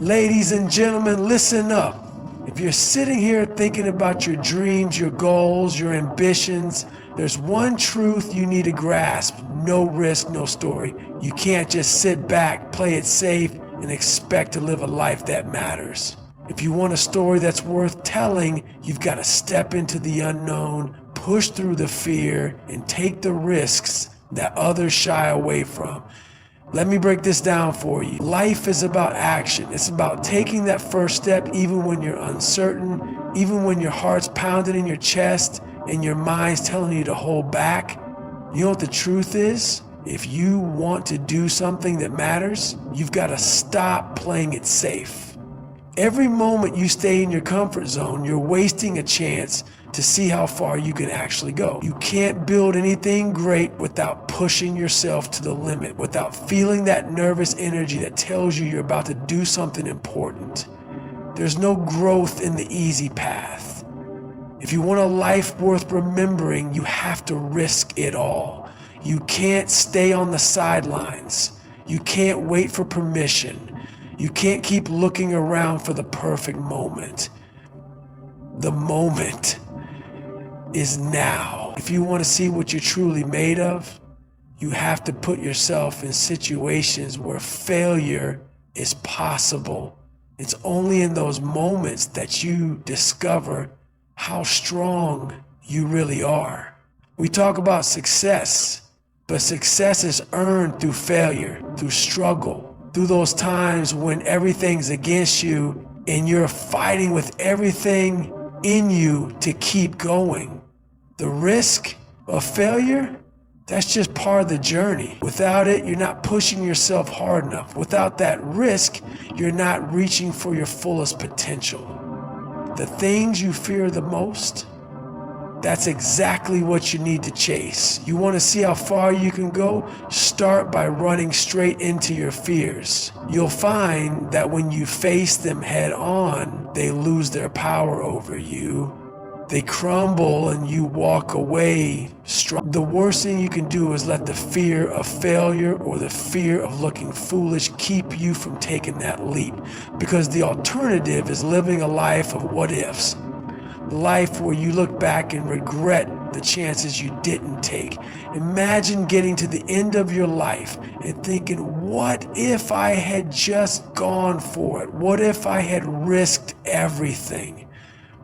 Ladies and gentlemen, listen up. If you're sitting here thinking about your dreams, your goals, your ambitions, there's one truth you need to grasp. No risk, no story. You can't just sit back, play it safe, and expect to live a life that matters. If you want a story that's worth telling, you've got to step into the unknown, push through the fear, and take the risks that others shy away from. Let me break this down for you. Life is about action. It's about taking that first step even when you're uncertain, even when your heart's pounding in your chest and your mind's telling you to hold back. You know what the truth is? If you want to do something that matters, you've got to stop playing it safe. Every moment you stay in your comfort zone, you're wasting a chance to see how far you can actually go. You can't build anything great without pushing yourself to the limit, without feeling that nervous energy that tells you you're about to do something important. There's no growth in the easy path. If you want a life worth remembering, you have to risk it all. You can't stay on the sidelines. You can't wait for permission. You can't keep looking around for the perfect moment. The moment is now. If you want to see what you're truly made of, you have to put yourself in situations where failure is possible. It's only in those moments that you discover how strong you really are. We talk about success, but success is earned through failure, through struggle, through those times when everything's against you and you're fighting with everything in you to keep going. The risk of failure, that's just part of the journey. Without it, you're not pushing yourself hard enough. Without that risk, you're not reaching for your fullest potential. The things you fear the most, that's exactly what you need to chase. You want to see how far you can go? Start by running straight into your fears. You'll find that when you face them head on, they lose their power over you. They crumble and you walk away strong. The worst thing you can do is let the fear of failure or the fear of looking foolish keep you from taking that leap. Because the alternative is living a life of what ifs. Life where you look back and regret the chances you didn't take. Imagine getting to the end of your life and thinking, what if I had just gone for it? What if I had risked everything?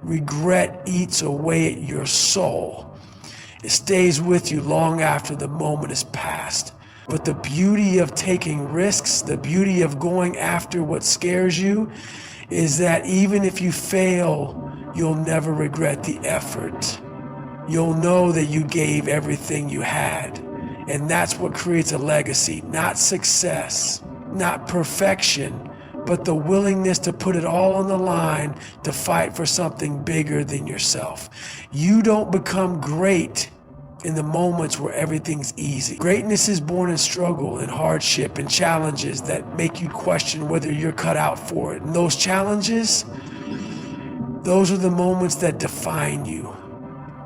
Regret eats away at your soul. It stays with you long after the moment has passed. But the beauty of taking risks, the beauty of going after what scares you, is that even if you fail, you'll never regret the effort. You'll know that you gave everything you had. And that's what creates a legacy, not success, not perfection, but the willingness to put it all on the line to fight for something bigger than yourself. You don't become great in the moments where everything's easy. Greatness is born in struggle and hardship and challenges that make you question whether you're cut out for it. And those challenges, those are the moments that define you.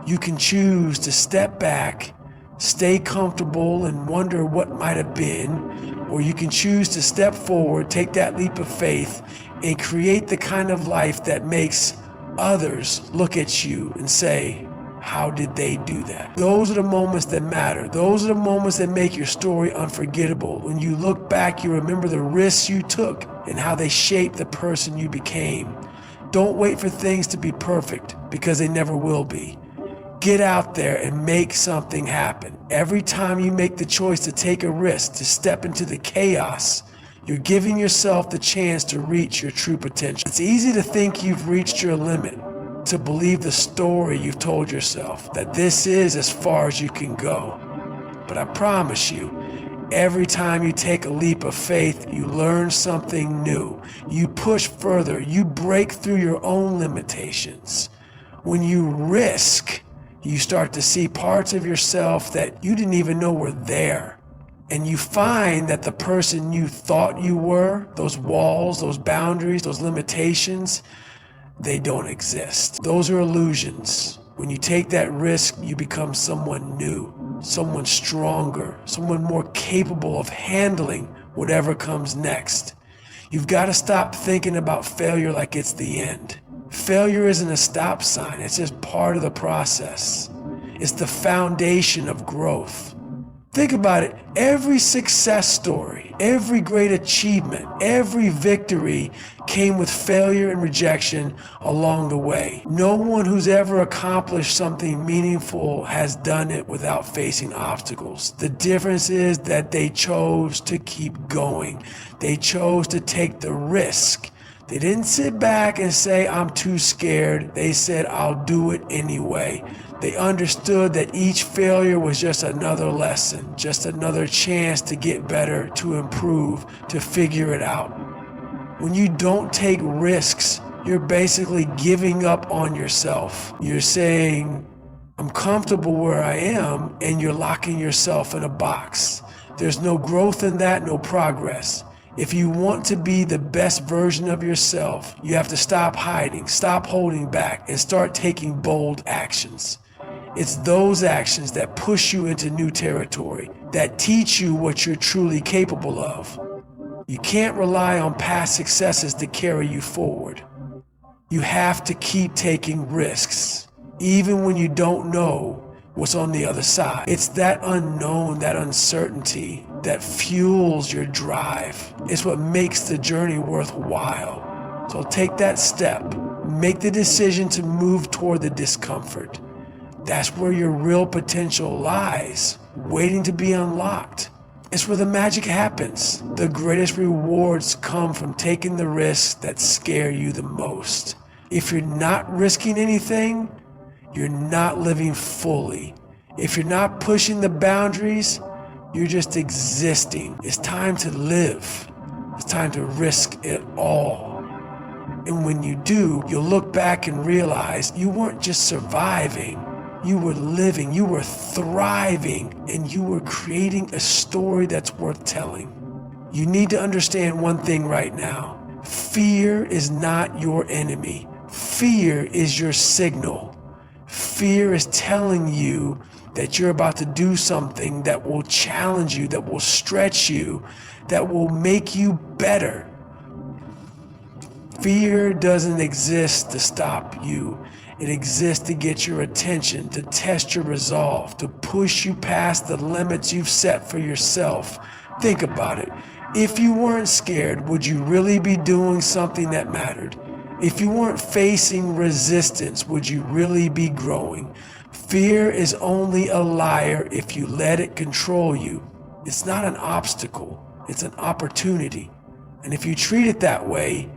You can choose to step back, stay comfortable and wonder what might have been, or you can choose to step forward, take that leap of faith, and create the kind of life that makes others look at you and say, how did they do that? Those are the moments that matter. Those are the moments that make your story unforgettable. When you look back, you remember the risks you took and how they shaped the person you became. Don't wait for things to be perfect, because they never will be. Get out there and make something happen. Every time you make the choice to take a risk, to step into the chaos, you're giving yourself the chance to reach your true potential. It's easy to think you've reached your limit, to believe the story you've told yourself, that this is as far as you can go. But I promise you, every time you take a leap of faith, you learn something new. You push further. You break through your own limitations. When you risk, you start to see parts of yourself that you didn't even know were there. And you find that the person you thought you were, those walls, those boundaries, those limitations, they don't exist. Those are illusions. When you take that risk, you become someone new, someone stronger, someone more capable of handling whatever comes next. You've got to stop thinking about failure like it's the end. Failure isn't a stop sign, it's just part of the process. It's the foundation of growth. Think about it, every success story, every great achievement, every victory came with failure and rejection along the way. No one who's ever accomplished something meaningful has done it without facing obstacles. The difference is that they chose to keep going. They chose to take the risk. They didn't sit back and say, I'm too scared. They said, I'll do it anyway. They understood that each failure was just another lesson, just another chance to get better, to improve, to figure it out. When you don't take risks, you're basically giving up on yourself. You're saying, I'm comfortable where I am, and you're locking yourself in a box. There's no growth in that, no progress. If you want to be the best version of yourself, you have to stop hiding, stop holding back, and start taking bold actions. It's those actions that push you into new territory, that teach you what you're truly capable of. You can't rely on past successes to carry you forward. You have to keep taking risks, even when you don't know what's on the other side. It's that unknown, that uncertainty, that fuels your drive. It's what makes the journey worthwhile. So take that step. Make the decision to move toward the discomfort. That's where your real potential lies, waiting to be unlocked. It's where the magic happens. The greatest rewards come from taking the risks that scare you the most. If you're not risking anything, you're not living fully. If you're not pushing the boundaries, you're just existing. It's time to live. It's time to risk it all. And when you do, you'll look back and realize you weren't just surviving. You were living, you were thriving, and you were creating a story that's worth telling. You need to understand one thing right now. Fear is not your enemy. Fear is your signal. Fear is telling you that you're about to do something that will challenge you, that will stretch you, that will make you better. Fear doesn't exist to stop you. It exists to get your attention, to test your resolve, to push you past the limits you've set for yourself. Think about it. If you weren't scared, would you really be doing something that mattered? If you weren't facing resistance, would you really be growing? Fear is only a liar if you let it control you. It's not an obstacle, it's an opportunity. And if you treat it that way,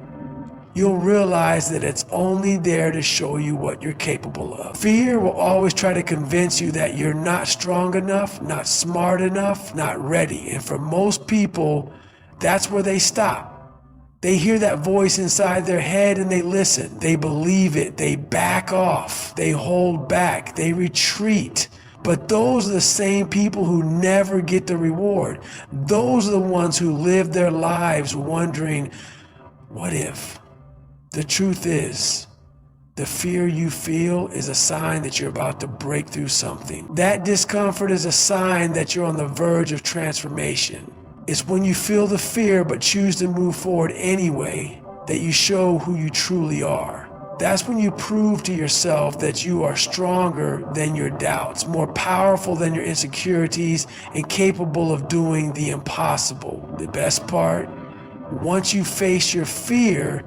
you'll realize that it's only there to show you what you're capable of. Fear will always try to convince you that you're not strong enough, not smart enough, not ready. And for most people, that's where they stop. They hear that voice inside their head and they listen. They believe it. They back off. They hold back. They retreat. But those are the same people who never get the reward. Those are the ones who live their lives wondering, what if? The truth is, the fear you feel is a sign that you're about to break through something. That discomfort is a sign that you're on the verge of transformation. It's when you feel the fear but choose to move forward anyway that you show who you truly are. That's when you prove to yourself that you are stronger than your doubts, more powerful than your insecurities, and capable of doing the impossible. The best part, once you face your fear,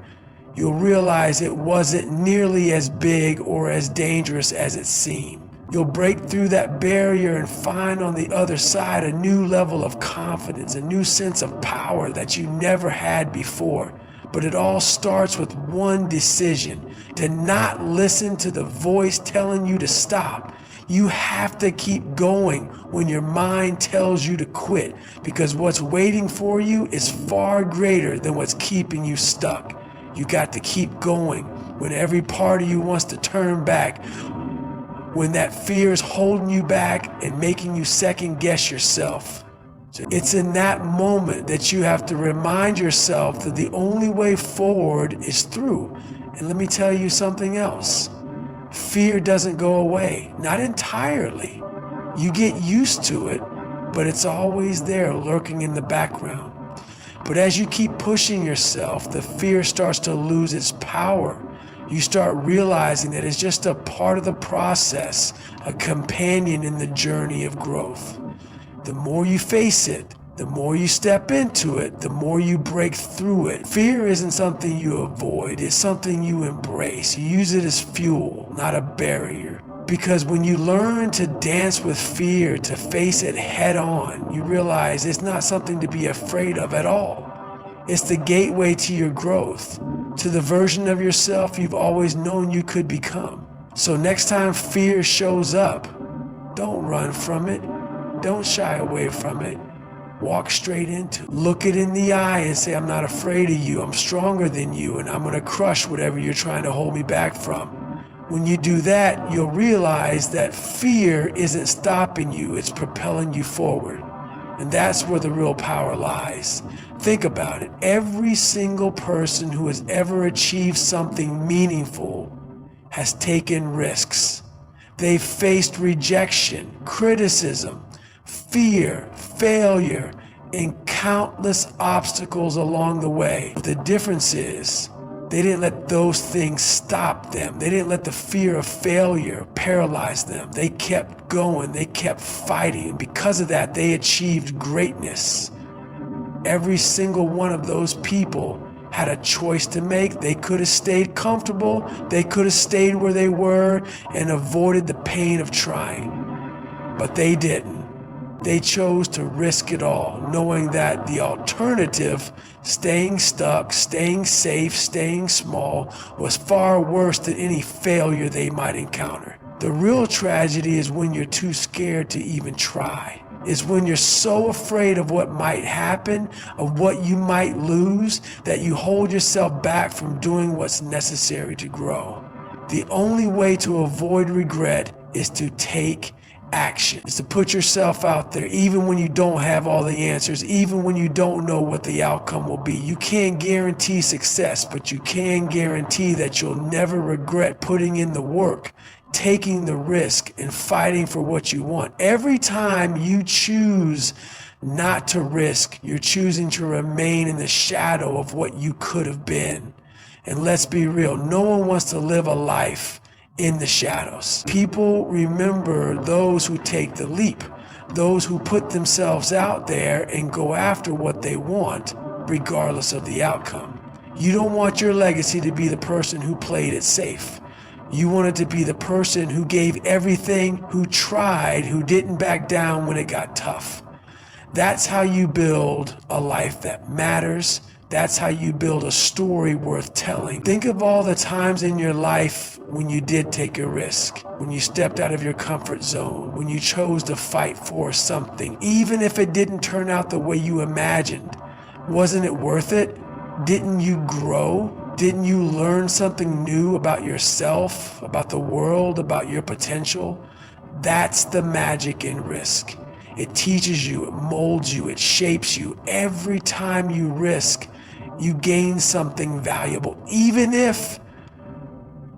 you'll realize it wasn't nearly as big or as dangerous as it seemed. You'll break through that barrier and find on the other side a new level of confidence, a new sense of power that you never had before. But it all starts with one decision: to not listen to the voice telling you to stop. You have to keep going when your mind tells you to quit, because what's waiting for you is far greater than what's keeping you stuck. You got to keep going when every part of you wants to turn back, when that fear is holding you back and making you second guess yourself. It's in that moment that you have to remind yourself that the only way forward is through. And let me tell you something else. Fear doesn't go away, not entirely. You get used to it, but it's always there lurking in the background. But as you keep pushing yourself, the fear starts to lose its power. You start realizing that it's just a part of the process, a companion in the journey of growth. The more you face it, the more you step into it, the more you break through it. Fear isn't something you avoid, it's something you embrace. You use it as fuel, not a barrier. Because when you learn to dance with fear, to face it head on, you realize it's not something to be afraid of at all. It's the gateway to your growth, to the version of yourself you've always known you could become. So next time fear shows up, don't run from it. Don't shy away from it. Walk straight into it. Look it in the eye and say, I'm not afraid of you. I'm stronger than you, and I'm going to crush whatever you're trying to hold me back from. When you do that, you'll realize that fear isn't stopping you, it's propelling you forward. And that's where the real power lies. Think about it. Every single person who has ever achieved something meaningful has taken risks. They've faced rejection, criticism, fear, failure, and countless obstacles along the way. But the difference is, they didn't let those things stop them. They didn't let the fear of failure paralyze them. They kept going, they kept fighting, and because of that, they achieved greatness. Every single one of those people had a choice to make. They could have stayed comfortable, they could have stayed where they were and avoided the pain of trying. But they didn't. They chose to risk it all, knowing that the alternative, staying stuck, staying safe, staying small, was far worse than any failure they might encounter. The real tragedy is when you're too scared to even try. It's when you're so afraid of what might happen, of what you might lose, that you hold yourself back from doing what's necessary to grow. The only way to avoid regret is to take action. Is to put yourself out there, even when you don't have all the answers, even when you don't know what the outcome will be. You can't guarantee success, but you can guarantee that you'll never regret putting in the work, taking the risk, and fighting for what you want. Every time you choose not to risk, you're choosing to remain in the shadow of what you could have been. And let's be real, no one wants to live a life in the shadows. People remember those who take the leap, those who put themselves out there and go after what they want, regardless of the outcome. You don't want your legacy to be the person who played it safe. You want it to be the person who gave everything, who tried, who didn't back down when it got tough. That's how you build a life that matters. That's how you build a story worth telling. Think of all the times in your life when you did take a risk, when you stepped out of your comfort zone, when you chose to fight for something, even if it didn't turn out the way you imagined. Wasn't it worth it? Didn't you grow? Didn't you learn something new about yourself, about the world, about your potential? That's the magic in risk. It teaches you, it molds you, it shapes you. Every time you risk, you gain something valuable, even if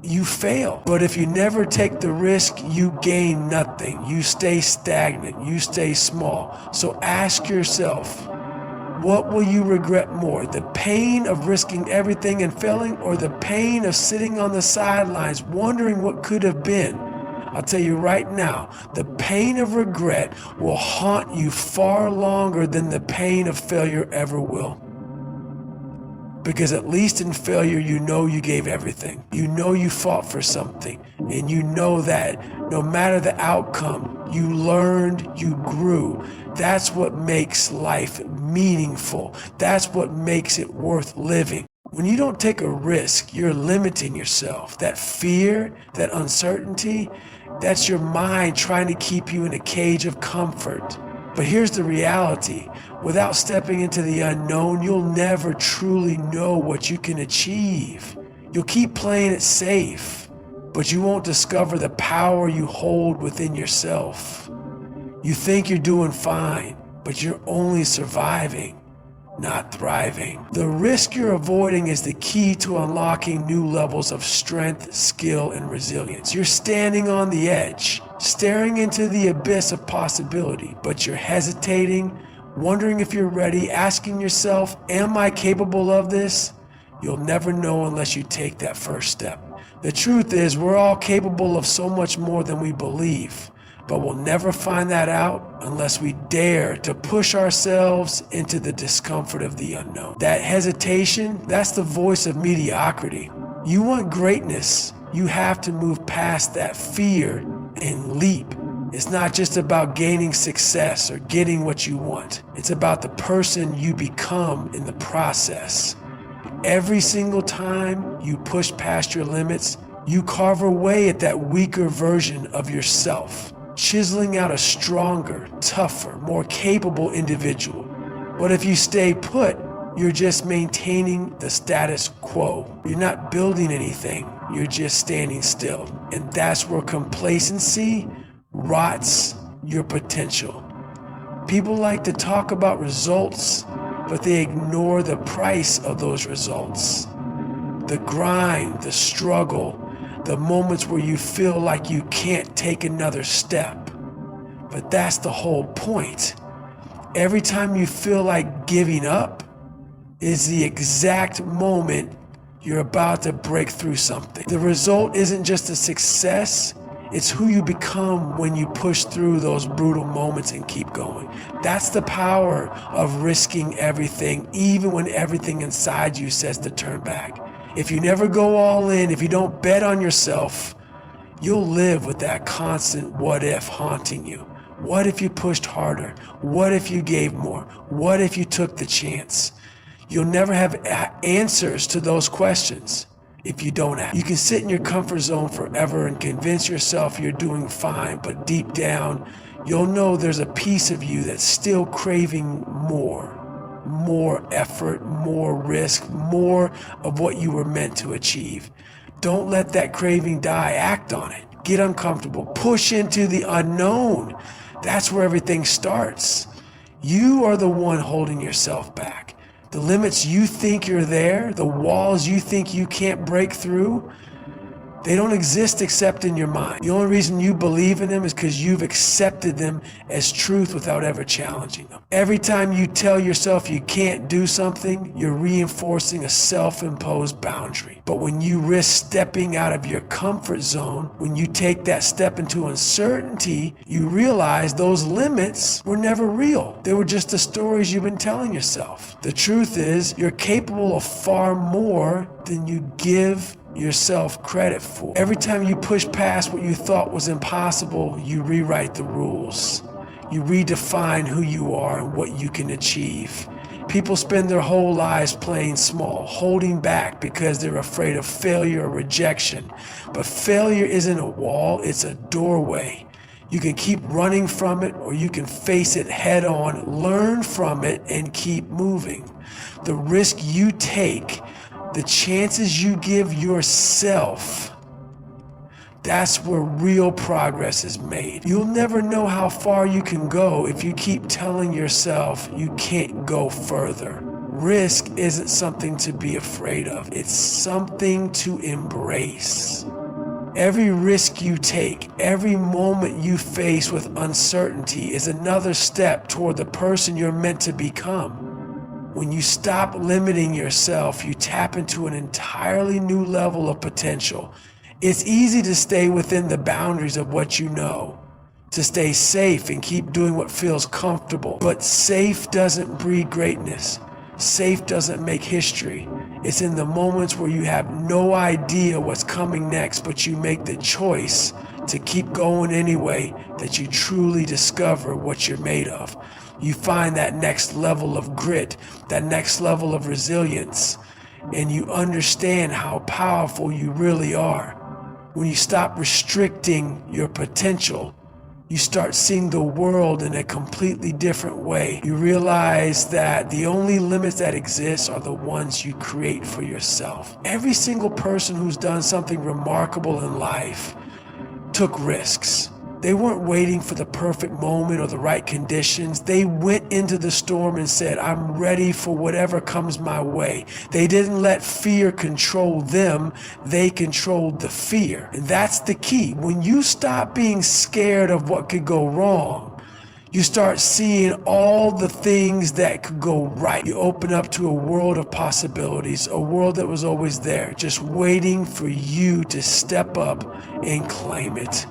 you fail. But if you never take the risk, you gain nothing. You stay stagnant, you stay small. So ask yourself, what will you regret more? The pain of risking everything and failing, or the pain of sitting on the sidelines wondering what could have been? I'll tell you right now, the pain of regret will haunt you far longer than the pain of failure ever will. Because at least in failure, you know you gave everything. You know you fought for something. And you know that no matter the outcome, you learned, you grew. That's what makes life meaningful. That's what makes it worth living. When you don't take a risk, you're limiting yourself. That fear, that uncertainty, that's your mind trying to keep you in a cage of comfort. But here's the reality. Without stepping into the unknown, you'll never truly know what you can achieve. You'll keep playing it safe, but you won't discover the power you hold within yourself. You think you're doing fine, but you're only surviving, not thriving. The risk you're avoiding is the key to unlocking new levels of strength, skill, and resilience. You're standing on the edge, staring into the abyss of possibility, but you're hesitating, wondering if you're ready, asking yourself, am I capable of this? You'll never know unless you take that first step. The truth is, we're all capable of so much more than we believe, but we'll never find that out unless we dare to push ourselves into the discomfort of the unknown. That hesitation, that's the voice of mediocrity. You want greatness, you have to move past that fear and leap. It's not just about gaining success or getting what you want. It's about the person you become in the process. Every single time you push past your limits, you carve away at that weaker version of yourself, chiseling out a stronger, tougher, more capable individual. But if you stay put, you're just maintaining the status quo. You're not building anything, you're just standing still. And that's where complacency rots your potential. People like to talk about results, but they ignore the price of those results. The grind, the struggle, the moments where you feel like you can't take another step. But that's the whole point. Every time you feel like giving up is the exact moment you're about to break through something. The result isn't just a success, it's who you become when you push through those brutal moments and keep going. That's the power of risking everything, even when everything inside you says to turn back. If you never go all in, if you don't bet on yourself, you'll live with that constant what if haunting you. What if you pushed harder? What if you gave more? What if you took the chance? You'll never have answers to those questions if you don't act. You can sit in your comfort zone forever and convince yourself you're doing fine, but deep down, you'll know there's a piece of you that's still craving more effort, more risk, more of what you were meant to achieve. Don't let that craving die. Act on it. Get uncomfortable. Push into the unknown. That's where everything starts. You are the one holding yourself back. The limits you think you're there, the walls you think you can't break through, they don't exist except in your mind. The only reason you believe in them is because you've accepted them as truth without ever challenging them. Every time you tell yourself you can't do something, you're reinforcing a self-imposed boundary. But when you risk stepping out of your comfort zone, when you take that step into uncertainty, you realize those limits were never real. They were just the stories you've been telling yourself. The truth is, you're capable of far more than you give yourself credit for. Every time you push past what you thought was impossible, you rewrite the rules. You redefine who you are and what you can achieve. People spend their whole lives playing small, holding back because they're afraid of failure or rejection. But failure isn't a wall, it's a doorway. You can keep running from it, or you can face it head on, learn from it, and keep moving. The risk you take, the chances you give yourself, that's where real progress is made. You'll never know how far you can go if you keep telling yourself you can't go further. Risk isn't something to be afraid of. It's something to embrace. Every risk you take, every moment you face with uncertainty is another step toward the person you're meant to become. When you stop limiting yourself, you tap into an entirely new level of potential. It's easy to stay within the boundaries of what you know, to stay safe and keep doing what feels comfortable. But safe doesn't breed greatness. Safe doesn't make history. It's in the moments where you have no idea what's coming next, but you make the choice to keep going anyway that you truly discover what you're made of. You find that next level of grit, that next level of resilience, and you understand how powerful you really are. When you stop restricting your potential, you start seeing the world in a completely different way. You realize that the only limits that exist are the ones you create for yourself. Every single person who's done something remarkable in life took risks. They weren't waiting for the perfect moment or the right conditions. They went into the storm and said, I'm ready for whatever comes my way. They didn't let fear control them. They controlled the fear. And that's the key. When you stop being scared of what could go wrong, You start seeing all the things that could go right. You open up to a world of possibilities, a world that was always there, just waiting for you to step up and claim it.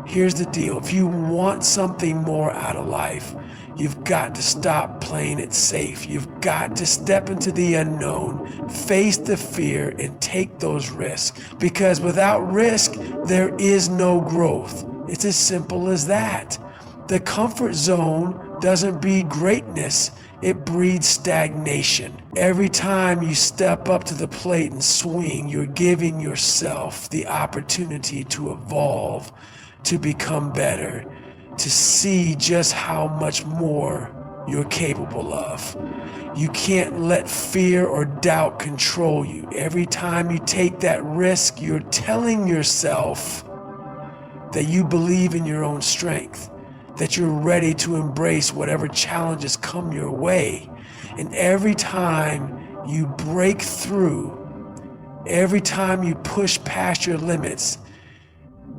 Here's the deal. If you want something more out of life, you've got to stop playing it safe. You've got to step into the unknown, face the fear, and take those risks. Because without risk, there is no growth. It's as simple as that. The comfort zone doesn't breed greatness, it breeds stagnation. Every time you step up to the plate and swing, you're giving yourself the opportunity to evolve, to become better, to see just how much more you're capable of. You can't let fear or doubt control you. Every time you take that risk, you're telling yourself that you believe in your own strength, that you're ready to embrace whatever challenges come your way. And every time you break through, every time you push past your limits,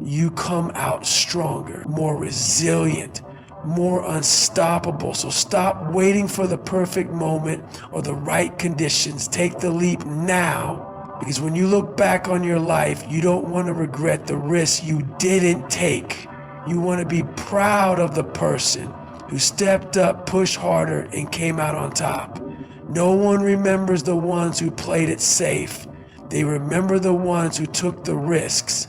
you come out stronger, more resilient, more unstoppable. So stop waiting for the perfect moment or the right conditions. Take the leap now, because when you look back on your life, you don't want to regret the risks you didn't take. You want to be proud of the person who stepped up, pushed harder, and came out on top. No one remembers the ones who played it safe. They remember the ones who took the risks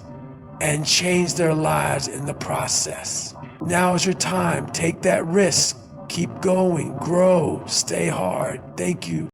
and changed their lives in the process. Now is your time. Take that risk. Keep going. Grow. Stay hard. Thank you.